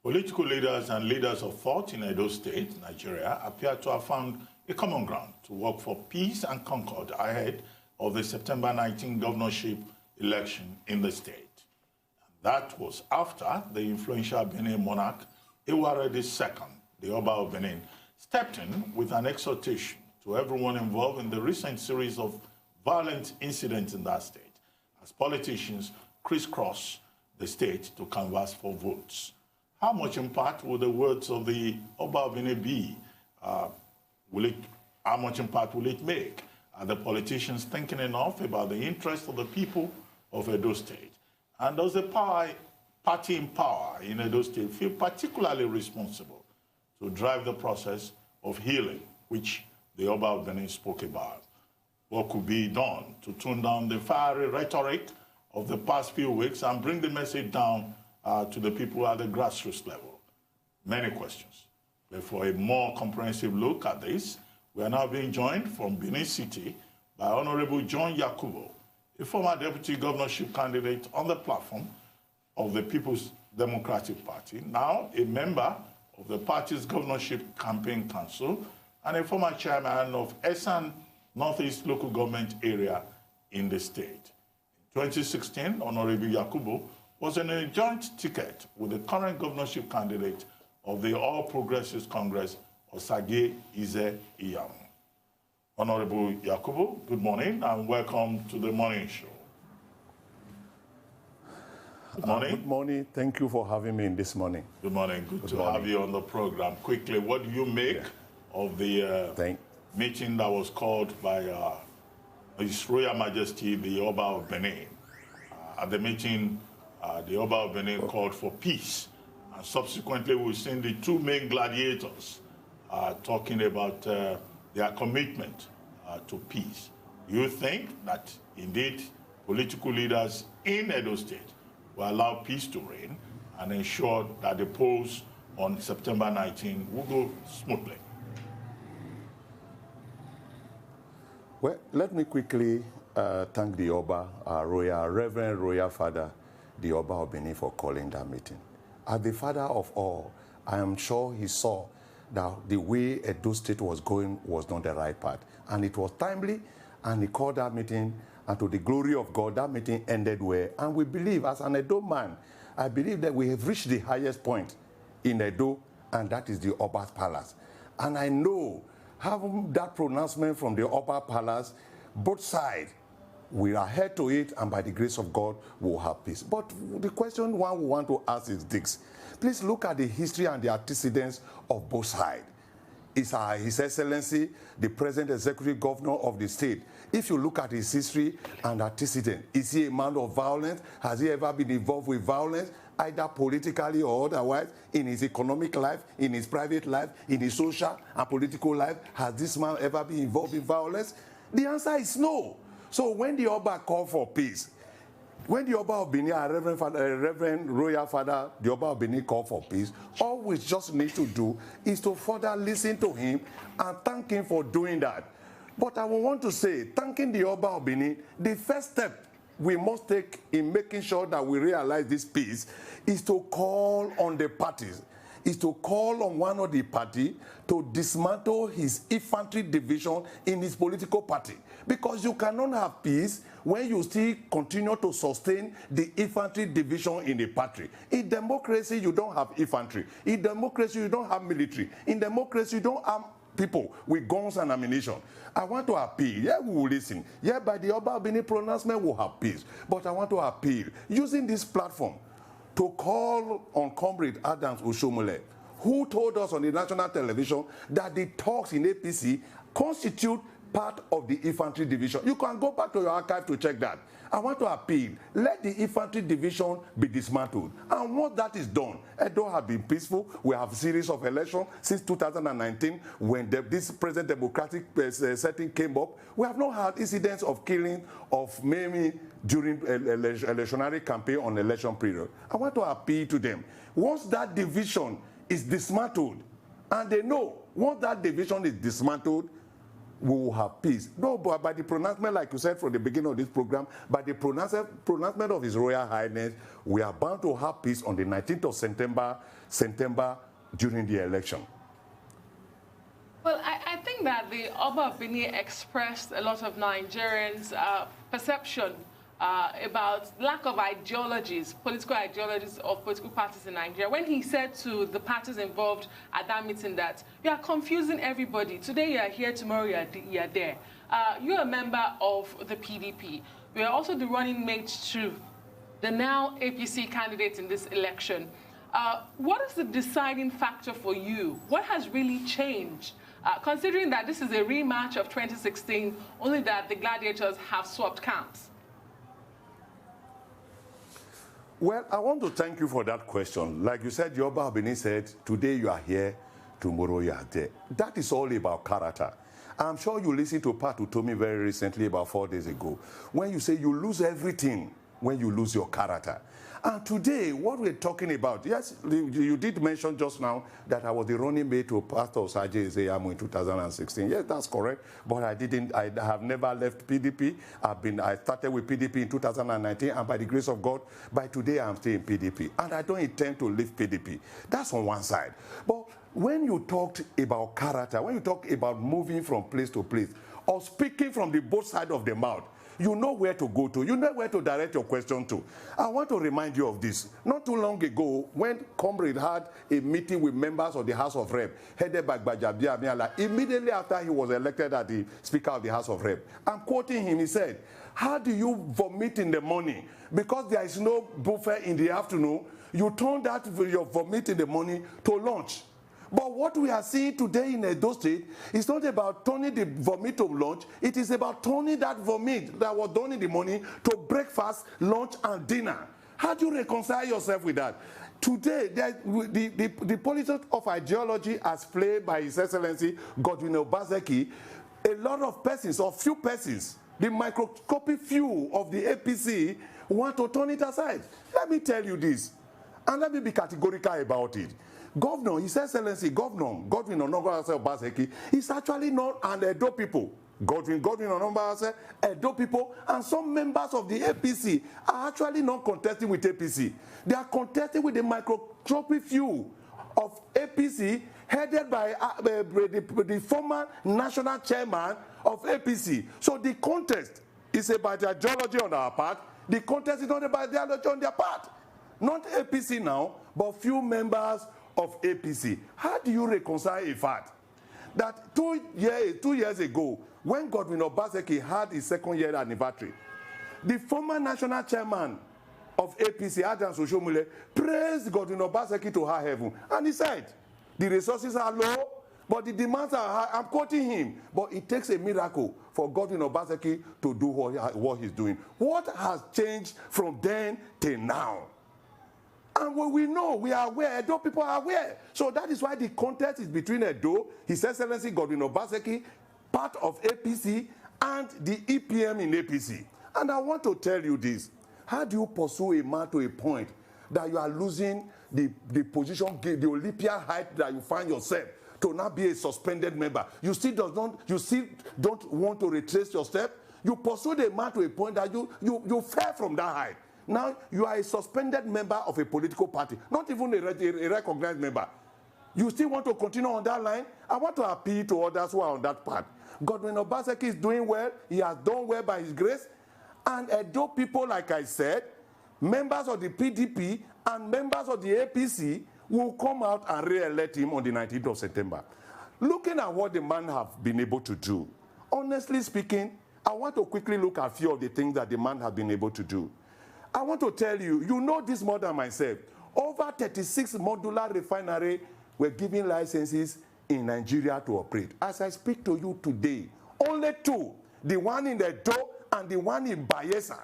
Political leaders and leaders of thought in Edo State, Nigeria, appear to have found a common ground to work for peace and concord ahead of the September 19 governorship election in the state. And that was after the influential Benin monarch, Eware II, the Oba of Benin, stepped in with an exhortation to everyone involved in the recent series of violent incidents in that state, as politicians crisscross the state to canvass for votes. How much impact will the words of the Oba of Benin be? How much impact will it make? Are the politicians thinking enough about the interests of the people of Edo State? And does the party in power in Edo State feel particularly responsible to drive the process of healing, which the Oba of Benin spoke about? What could be done to tone down the fiery rhetoric of the past few weeks and bring the message down to the people at the grassroots level? Many questions. But for a more comprehensive look at this, we are now being joined from Benin City by Hon John Yakubu, a former deputy governorship candidate on the platform of the People's Democratic Party, now a member of the party's governorship campaign council, and a former chairman of Esan Northeast local government area in the state. In 2016, Hon Yakubu was on a joint ticket with the current governorship candidate of the All Progressives Congress, Osage Ize Iyam. Honorable Yakubu, good morning and welcome to the morning show. Good morning. Good morning. Thank you for having me in this morning. Good morning. Good to have you on the program. Quickly, what do you make of the meeting that was called by His Royal Majesty, the Oba of Benin? At the meeting, the Oba of Benin called for peace. And subsequently, we've seen the two main gladiators talking about their commitment to peace. Do you think that indeed political leaders in Edo State will allow peace to reign and ensure that the polls on September 19 will go smoothly? Well, let me quickly thank the Oba, our Reverend Royal Father, the Oba of Benin, for calling that meeting. As the father of all, I am sure he saw that the way Edo State was going was not the right path. And it was timely, and he called that meeting, and to the glory of God, that meeting ended well. And we believe, as an Edo man, I believe that we have reached the highest point in Edo, and that is the Oba's Palace. And I know, having that pronouncement from the Oba Palace, both sides, we are head to it, and by the grace of God, we'll have peace. But the question one we want to ask is this. Please look at the history and the antecedents of both sides. Is His Excellency, the present executive governor of the state, if you look at his history and antecedent, is he a man of violence? Has he ever been involved with violence, either politically or otherwise, in his economic life, in his private life, in his social and political life? Has this man ever been involved in violence? The answer is no. So when the Oba called for peace, when the Oba of Benin, Reverend Royal Father, the Oba of Benin called for peace, all we just need to do is to further listen to him and thank him for doing that. But I want to say, thanking the Oba of Benin, the first step we must take in making sure that we realize this peace is to call on the parties, is to call on one of the party to dismantle his infantry division in his political party. Because you cannot have peace when you still continue to sustain the infantry division in the party. In democracy, you don't have infantry. In democracy, you don't have military. In democracy, you don't have people with guns and ammunition. I want to appeal. Yeah, we will listen. Yeah, by the Oba of Benin pronouncement, we'll have peace. But I want to appeal, using this platform, to call on Comrade Adams Oshiomhole, who told us on the national television that the talks in APC constitute part of the infantry division. You can go back to your archive to check that. I want to appeal, let the infantry division be dismantled. And once that is done, Edo has been peaceful. We have a series of elections since 2019 when this present democratic setting came up. We have not had incidents of killing, of maiming during electionary campaign on election period. I want to appeal to them. Once that division is dismantled, and they know once that division is dismantled, we will have peace. No, but by the pronouncement, like you said from the beginning of this program, by the pronouncement of His Royal Highness, we are bound to have peace on the 19th of September during the election. Well, I think that the Oba of Benin expressed a lot of Nigerians' perception about lack of ideologies, political ideologies of political parties in Nigeria, when he said to the parties involved at that meeting that you are confusing everybody. Today you are here, tomorrow you are there. You're a member of the PDP. You are also the running mate to the now APC candidate in this election. What is the deciding factor for you? What has really changed? Considering that this is a rematch of 2016, only that the gladiators have swapped camps. Well, I want to thank you for that question. Like you said, Oba of Benin said, today you are here, tomorrow you are there. That is all about character. I'm sure you listened to Pat who told me very recently, about 4 days ago, when you say you lose everything when you lose your character. And today, what we're talking about, yes, you did mention just now that I was the running mate to Pastor Osaje Ezeyamu in 2016. Yes, that's correct. But I have never left PDP. I started with PDP in 2019, and by the grace of God, by today I'm still in PDP. And I don't intend to leave PDP. That's on one side. But when you talked about character, when you talk about moving from place to place, or speaking from the both sides of the mouth, you know where to go to. You know where to direct your question to. I want to remind you of this. Not too long ago, when Comrade had a meeting with members of the House of Rep, headed by Gbajabia Amiala, immediately after he was elected as the Speaker of the House of Rep, I'm quoting him, he said, how do you vomit in the morning? Because there is no buffet in the afternoon, you turn that your vomit in the morning to lunch. But what we are seeing today in Edo State is not about turning the vomit to lunch. It is about turning that vomit that was done in the morning to breakfast, lunch, and dinner. How do you reconcile yourself with that? Today, the politics of ideology as played by His Excellency Godwin Obaseki, a lot of persons, or few persons, the microscopic few of the APC want to turn it aside. Let me tell you this, and let me be categorical about it. Governor, His Excellency Governor Godwin Obaseki is actually not an Edo people. Godwin Obaseki, Edo people, and some members of the APC are actually not contesting with APC. They are contesting with the microscopic few of APC headed by the former national chairman of APC. So the contest is about the ideology on our part. The contest is not about the ideology on their part. Not APC now, but few members of APC. How do you reconcile a fact that 2 years ago, when Godwin Obaseki had his second-year anniversary, the former national chairman of APC, Oshiomhole, praised Godwin Obaseki to high heaven, and he said, the resources are low, but the demands are high. I'm quoting him, but it takes a miracle for Godwin Obaseki to do what he's doing. What has changed from then till now? And when we know, we are aware, Edo people are aware. So that is why the contest is between Edo, His Excellency Godwin Obaseki, part of APC, and the EPM in APC. And I want to tell you this. How do you pursue a man to a point that you are losing the position, the Olympian height that you find yourself, to not be a suspended member? You still don't want to retrace your step? You pursue the man to a point that you fell from that height. Now, you are a suspended member of a political party, not even a recognized member. You still want to continue on that line? I want to appeal to others who are on that path. Godwin Obaseki is doing well. He has done well by his grace. And Edo people, like I said, members of the PDP and members of the APC will come out and re-elect him on the 19th of September. Looking at what the man has been able to do, honestly speaking, I want to quickly look at a few of the things that the man has been able to do. I want to tell you, you know this more than myself. Over 36 modular refineries were given licenses in Nigeria to operate. As I speak to you today, only 2, the one in Edo and the one in Bayelsa,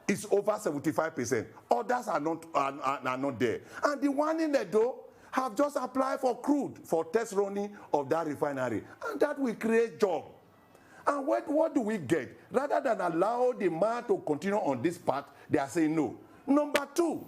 is over 75%. Others are not there. And the one in Edo have just applied for crude for test running of that refinery. And that will create jobs. And what do we get? Rather than allow the man to continue on this path, they are saying no. Number 2,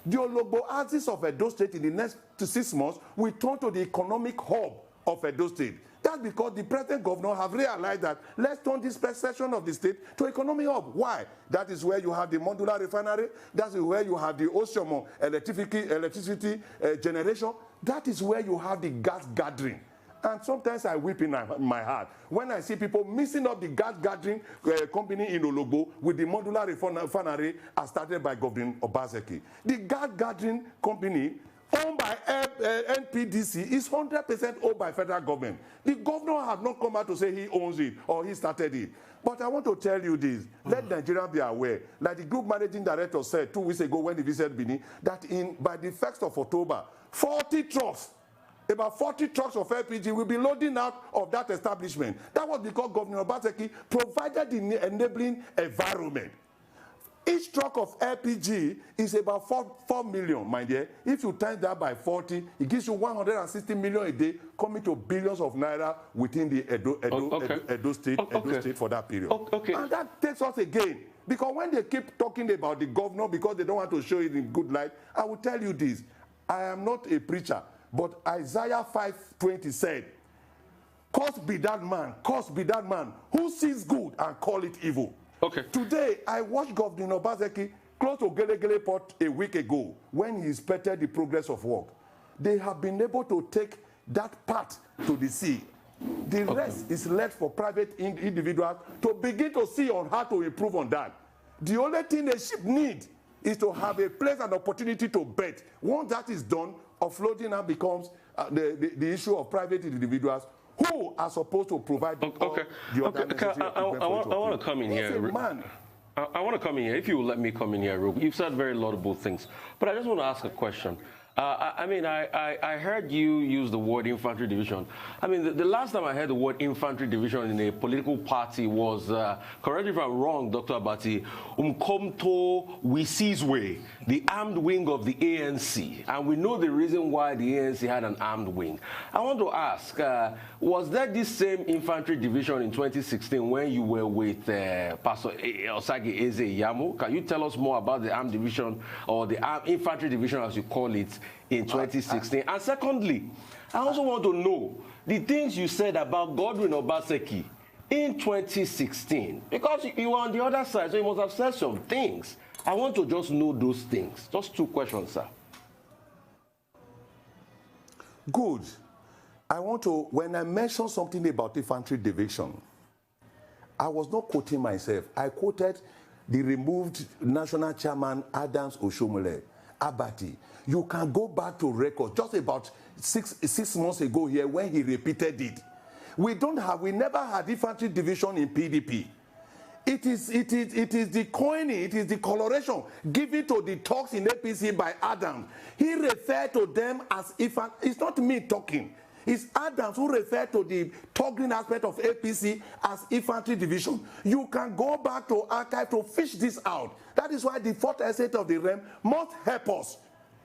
the Ologbo axis of Edo State in the next 6 months will turn to the economic hub of Edo State. That's because the present governor have realized that let's turn this section of the state to economic hub. Why? That is where you have the modular refinery. That is where you have the Oshiomhole electricity generation. That is where you have the gas gathering. And sometimes I weep in my heart when I see people mixing up the gas gathering company in Ologbo with the modular refinery as started by Governor Obaseki. The gas gathering company owned by NPDC is 100% owned by federal government. The governor has not come out to say he owns it or he started it. But I want to tell you this. Let Nigerians be aware, like the group managing director said 2 weeks ago when he visited Benin, that by the 1st of October, 40 trucks, about 40 trucks of LPG will be loading out of that establishment. That was because Governor Obaseki provided the enabling environment. Each truck of LPG is about 4 million, my dear. If you times that by 40, it gives you 160 million a day, coming to billions of naira within the Edo State for that period. And that takes us again. Because when they keep talking about the governor because they don't want to show it in good light, I will tell you this. I am not a preacher. But Isaiah 5:20 said, cursed be that man who sees good and call it evil. Okay. Today, I watched Governor Obaseki close to Gelegele Port a week ago when he inspected the progress of work. They have been able to take that part to the sea. The rest is left for private individuals to begin to see on how to improve on that. The only thing a ship needs is to have a place and opportunity to bet. Once that is done, offloading now becomes the issue of private individuals who are supposed to provide the organization. I want to come in here. I want to come in here. If you will let me come in here, you've said very laudable things, but I just want to ask a question. I heard you use the word infantry division. I mean, the last time I heard the word infantry division in a political party was, correct me if I'm wrong, Dr. Abati, Umkomto Wisizwe, the armed wing of the ANC. And we know the reason why the ANC had an armed wing. I want to ask, was there this same infantry division in 2016 when you were with Pastor Osagi Eze Yamu? Can you tell us more about the armed division or the infantry division, as you call it, in 2016? And secondly, I also want to know the things you said about Godwin Obaseki in 2016, because you were on the other side, so you must have said some things. I want to just know those things. Just 2 questions, sir. Good. I want to, when I mentioned something about infantry division, I was not quoting myself. I quoted the removed national chairman Adams Oshiomhole, Abati. You can go back to record just about six months ago here when he repeated it. We never had infantry division in PDP. It is the coining, it is the coloration given to the talks in APC by Adam. He referred to them as infantry. It's not me talking. It's Adams who referred to the toggling aspect of APC as infantry division. You can go back to archive to fish this out. That is why the 4th estate of the realm must help us.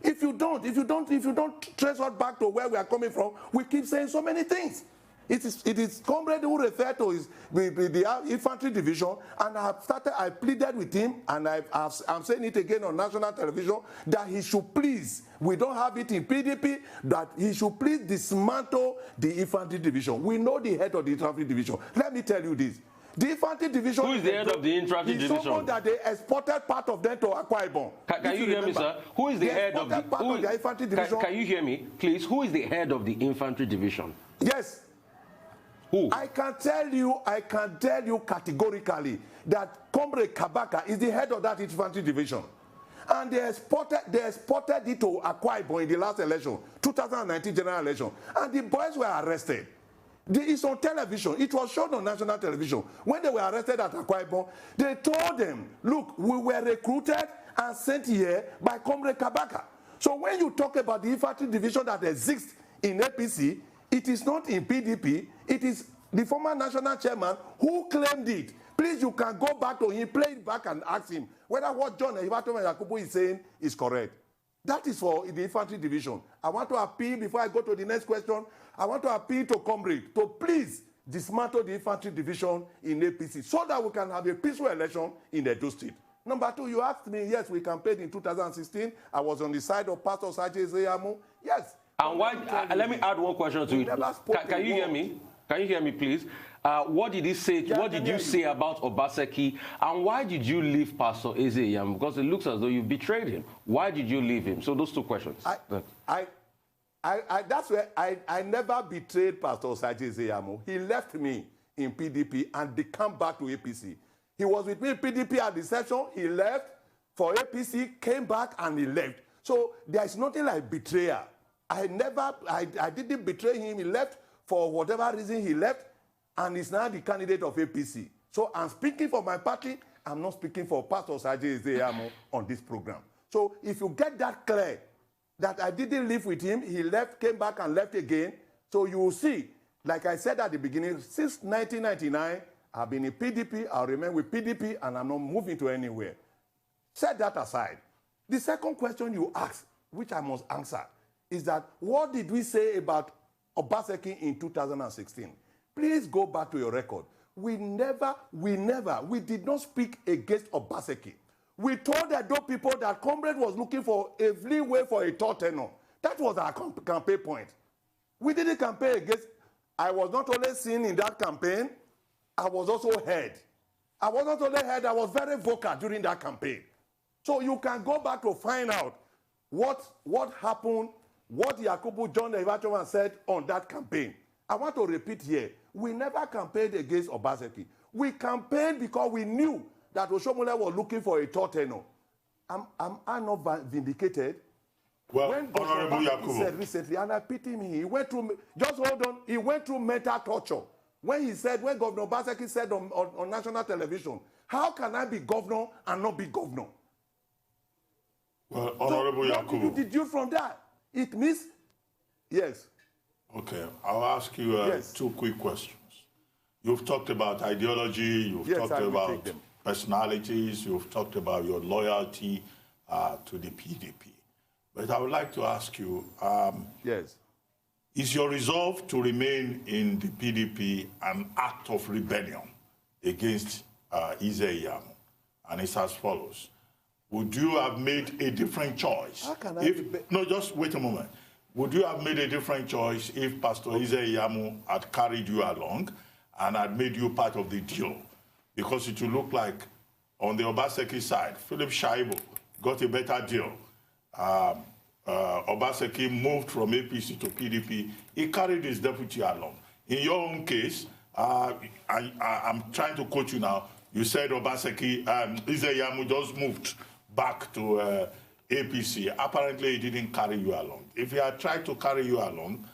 If you don't trace us back to where we are coming from, we keep saying so many things. It is Comrade who referred to the infantry division, and I pleaded with him, and I'm saying it again on national television, that he should please, we don't have it in PDP, that he should please dismantle the infantry division. We know the head of the infantry division. Let me tell you this. The infantry division. Who is the head of the infantry division? Someone that they exported part of them to Akwa Ibom. Can you hear me, sir? Who is the head of the infantry division? Can you hear me, please? Who is the head of the infantry division? Yes. Who? I can tell you categorically that Comrade Kabaka is the head of that infantry division. And they exported it to Akwa Ibom in the last election, 2019 general election. And the boys were arrested. It's on television. It was shown on national television. When they were arrested at Akwa Ibom, they told them, look, we were recruited and sent here by Comrade Kabaka. So when you talk about the infantry division that exists in APC, it is not in PDP. It is the former national chairman who claimed it. Please, you can go back to him, play it back and ask him whether what John Yakubu is saying is correct. That is for the infantry division. I want to appeal, before I go to the next question, I want to appeal to Comrade to please dismantle the infantry division in APC so that we can have a peaceful election in Edo State. Number 2, you asked me, yes, we campaigned in 2016. I was on the side of Pastor Osagi Eze Yamu. Yes. And why? Let me add one question to it. Can you hear me? Can you hear me, please? What did he say? Yeah, what did you say about Obaseki? And why did you leave Pastor Eze-Iyamu? Because it looks as though you betrayed him. Why did you leave him? So those two questions. That's where I never betrayed Pastor Eze-Iyamu. He left me in PDP and they come back to APC. He was with me in PDP at the session. He left for APC, came back and he left. So there is nothing like betrayal. I didn't betray him. He left for whatever reason he left, and he's now the candidate of APC. So I'm speaking for my party. I'm not speaking for Pastor Eze-Iyamu on this program. So if you get that clear, that I didn't live with him, he left, came back and left again. So you will see, like I said at the beginning, since 1999, I've been in PDP, I'll remain with PDP, and I'm not moving to anywhere. Set that aside. The second question you asked, which I must answer, is that what did we say about Obaseki in 2016? Please go back to your record. We did not speak against Obaseki. We told the Edo people that Comrade was looking for a leeway for a third tenure. That was our campaign point. We didn't campaign against. I was not only seen in that campaign, I was also heard. I was not only heard, I was very vocal during that campaign. So you can go back to find out what happened, what Yakubu John Yakubu said on that campaign. I want to repeat here, we never campaigned against Obaseki. We campaigned because we knew that Oshiomhole was looking for a third tenure. Am I not vindicated? Well, when Honorable Yakubu said recently, and I pity him, he went through, just hold on, he went through mental torture. When Governor Obaseki said on national television, how can I be governor and not be governor? Well, Honorable Yakubu, what did you deduce from that? It means, yes. Okay, I'll ask you two quick questions. You've talked about ideology, you've talked about personalities, you've talked about your loyalty to the PDP. But I would like to ask you, yes, is your resolve to remain in the PDP an act of rebellion against Eze-Iyamu? And it's as follows. Would you have made a different choice? How can I no, just wait a moment. Would you have made a different choice if Pastor Eze-Iyamu had carried you along and had made you part of the deal? Because it will look like on the Obaseki side, Philip Shaibu got a better deal. Obaseki moved from APC to PDP. He carried his deputy along. In your own case, I'm trying to quote you now. You said Obaseki, Eze-Iyamu just moved back to APC. Apparently, he didn't carry you along. If he had tried to carry you along,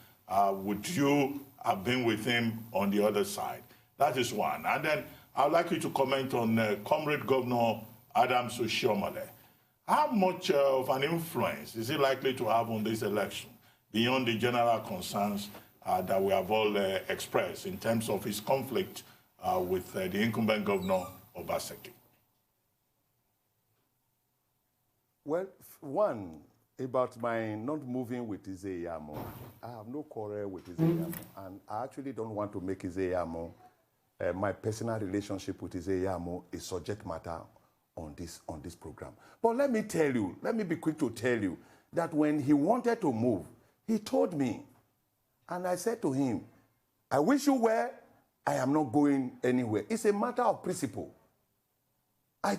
would you have been with him on the other side? That is one. And then I'd like you to comment on Comrade Governor Adams Oshiomhole. How much of an influence is he likely to have on this election beyond the general concerns that we have all expressed in terms of his conflict with the incumbent governor, Obaseki? Well, one, about my not moving with Eze-Iyamu. I have no quarrel with Eze-Iyamu, and I actually don't want to make Eze-Iyamu, my personal relationship with Eze-Iyamu, a subject matter on this program. But let me tell you, let me be quick to tell you, that when he wanted to move, he told me, and I said to him, I wish you well, I am not going anywhere. It's a matter of principle. There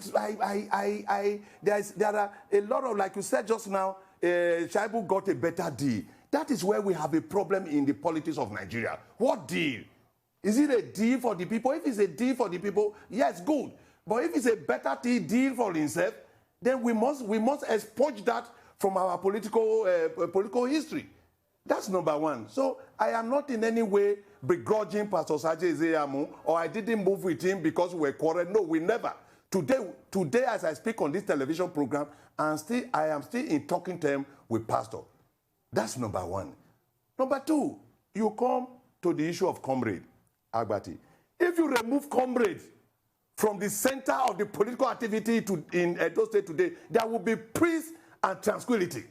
are a lot of, like you said just now, Shaibu got a better deal. That is where we have a problem in the politics of Nigeria. What deal? Is it a deal for the people? If it's a deal for the people, yes, good. But if it's a better deal for himself, then we must expunge that from our political history. That's number one. So I am not in any way begrudging Pastor Eze-Iyamu, or I didn't move with him because we were quarreled. No, we never. Today, as I speak on this television program, I am still in talking terms with Pastor. That's number one. Number two, you come to the issue of Comrade Agbati. If you remove Comrade from the center of the political activity in Edo State today, there will be peace and tranquility.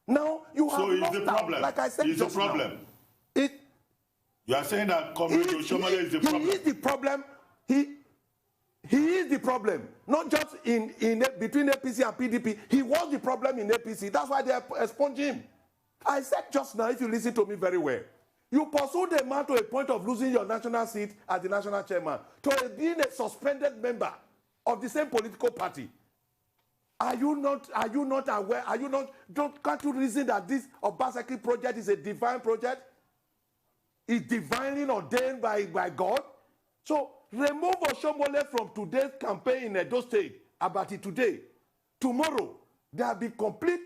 Now, you have lost out, like I said just now. You are saying that Comrade Oshiomhole is the problem? He is the problem. He is the problem, not just between APC and PDP. He was the problem in APC. That's why they expunged him. I said just now, if you listen to me very well, You pursued the man to a point of losing your national seat as the national chairman, to being a suspended member of the same political party. Are you not aware? Can't you reason that this Obaseki project is a divine project? It's divinely ordained by God? So remove Oshiomhole from today's campaign in Edo State, about it today. Tomorrow, there will be complete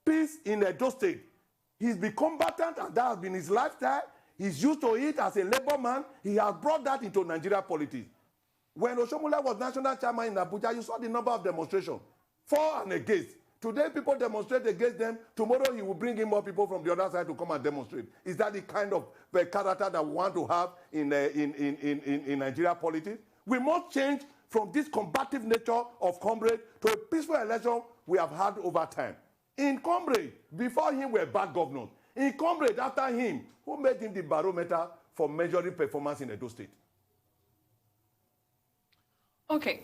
peace in Edo State. He's been combatant, and that has been his lifestyle. He's used to it as a labor man. He has brought that into Nigeria politics. When Oshiomhole was national chairman in Abuja, you saw the number of demonstrations, for and against. Today, people demonstrate against them. Tomorrow, he will bring in more people from the other side to come and demonstrate. Is that the kind of character that we want to have in Nigeria politics? We must change from this combative nature of comrade to a peaceful election we have had over time. In comrade, before him were bad governors. In comrade, after him, who made him the barometer for measuring performance in Edo State? Okay,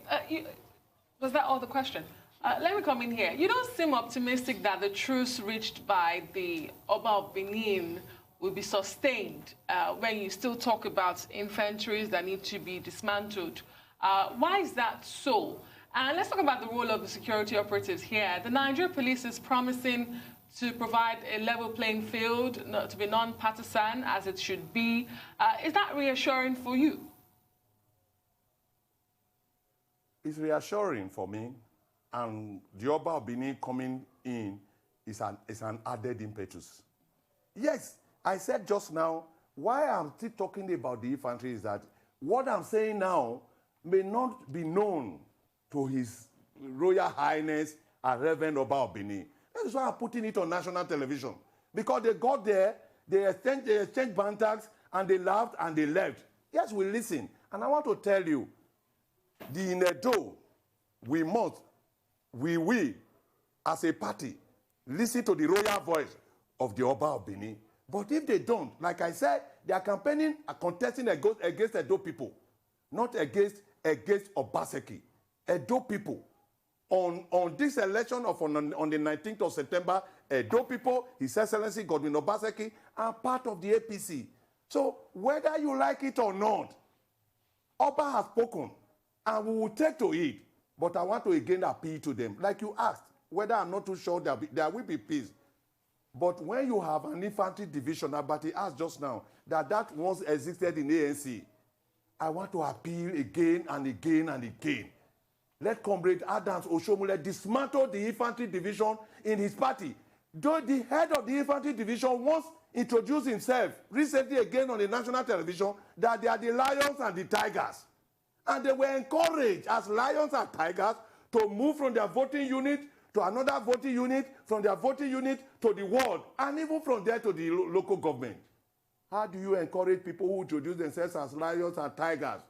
was that all the question? Let me come in here. You don't seem optimistic that the truce reached by the Oba of Benin will be sustained when you still talk about infantries that need to be dismantled. Why is that so? And let's talk about the role of the security operatives here. The Nigeria police is promising to provide a level playing field, to be non-partisan as it should be. Is that reassuring for you? It's reassuring for me. And the Oba of Benin coming in is an added impetus. Yes, I said just now, why I'm still talking about the infantry is that what I'm saying now may not be known to His Royal Highness and Reverend Oba of Benin. That is why I'm putting it on national television. Because they got there, they exchanged banters, and they laughed and they left. Yes, we listen. And I want to tell you, the Inedo, we will, as a party, listen to the royal voice of the Oba of Benin. But if they don't, like I said, they are campaigning and contesting against Edo people, not against Obaseki. Edo people. On this election on the 19th of September, Edo people, His Excellency Godwin Obaseki, are part of the APC. So whether you like it or not, Oba has spoken, and we will take to it. But I want to again appeal to them. Like you asked, whether I'm not too sure there will be peace. But when you have an infantry division, but he asked just now, that once existed in ANC, I want to appeal again and again and again. Let Comrade Adams Oshiomhole dismantle the infantry division in his party. Though the head of the infantry division once introduced himself recently again on the national television that they are the lions and the tigers. And they were encouraged as lions and tigers to move from their voting unit to another voting unit, from their voting unit to the ward, and even from there to the local government. How do you encourage people who introduce themselves as lions and tigers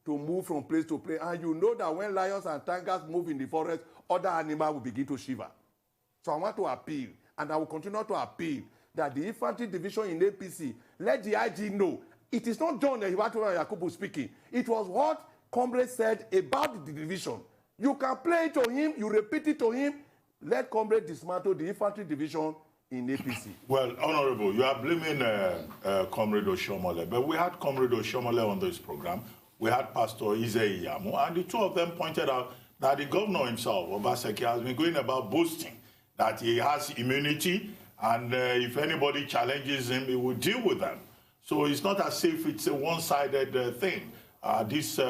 to move from place to place? And you know that when lions and tigers move in the forest, other animals will begin to shiver. So I want to appeal, and I will continue to appeal, that the infantry division in APC, let the IG know. It is not John Yakubu speaking. It was what Comrade said about the division. You can play it to him, you repeat it to him. Let Comrade dismantle the infantry division in APC. Well, Honorable, you are blaming Comrade Oshiomhole, but we had Comrade Oshiomhole on this program. We had Pastor Ize Iyamu, and the two of them pointed out that the governor himself, Obaseki, has been going about boasting that he has immunity, and if anybody challenges him, he will deal with them. So it's not as if it's a one-sided thing, this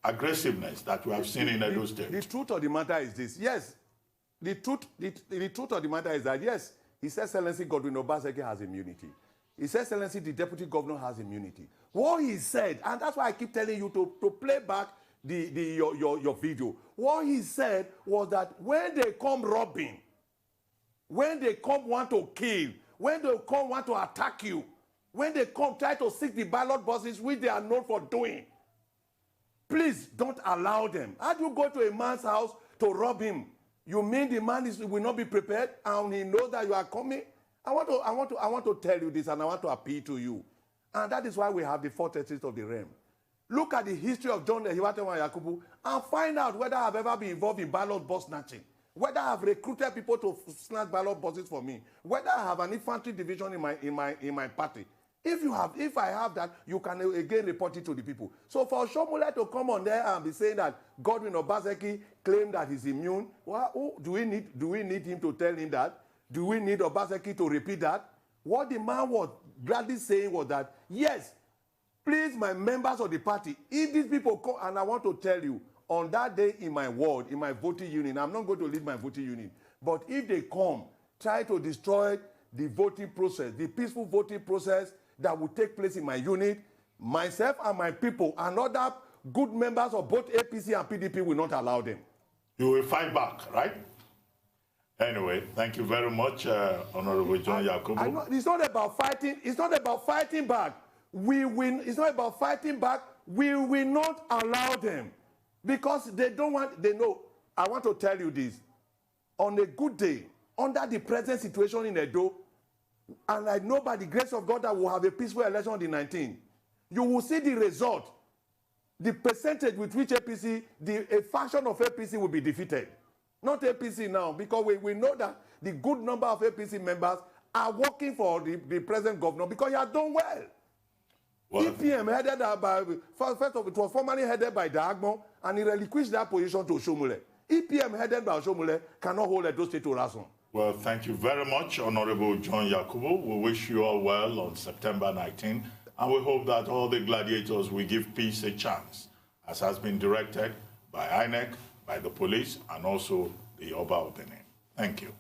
aggressiveness that we have seen in Edo State. The truth of the matter is this. Yes, the truth of the matter is that, yes, His Excellency Godwin Obaseki has immunity. His Excellency, the Deputy Governor, has immunity. What he said, and that's why I keep telling you to play back your video. What he said was that when they come robbing, when they come want to kill, when they come want to attack you, when they come try to seek the ballot boxes, which they are known for doing, please don't allow them. How do you go to a man's house to rob him? You mean the man will not be prepared and he knows that you are coming? I want to tell you this, and I want to appeal to you. And that is why we have the four testes of the realm. Look at the history of John Yakubu and find out whether I've ever been involved in ballot box snatching, whether I've recruited people to snatch ballot boxes for me, whether I have an infantry division in my party. If I have that, you can again report it to the people. So for Oshiomhole to come on there and be saying that Godwin Obaseki claimed that he's immune, well, do we need him to tell him that? Do we need Obaseki to repeat that? What the man was gladly saying was that, yes, please, my members of the party, if these people come, and I want to tell you, on that day in my ward, in my voting unit, I'm not going to leave my voting unit, but if they come, try to destroy the voting process, the peaceful voting process that will take place in my unit, myself and my people and other good members of both APC and PDP will not allow them. You will fight back, right? Anyway, thank you very much, Honorable John Yakubu. It's not about fighting. It's not about fighting back. We win. It's not about fighting back. We will not allow them because they don't want. They know. I want to tell you this. On a good day, under the present situation in Edo, and I know by the grace of God that we'll have a peaceful election on the 19th, you will see the result, the percentage with which APC, a faction of APC will be defeated. Not APC now, because we know that the good number of APC members are working for the present governor because he has done well. EPM headed by, first of all, it was formerly headed by Dagmo, and he relinquished that position to Oshiomhole. EPM headed by Oshiomhole cannot hold Edo State to ransom. Well, thank you very much, Honorable John Yakubu. We wish you all well on September 19, and we hope that all the gladiators will give peace a chance, as has been directed by INEC, by the police, and also the Oba of Benin. Thank you.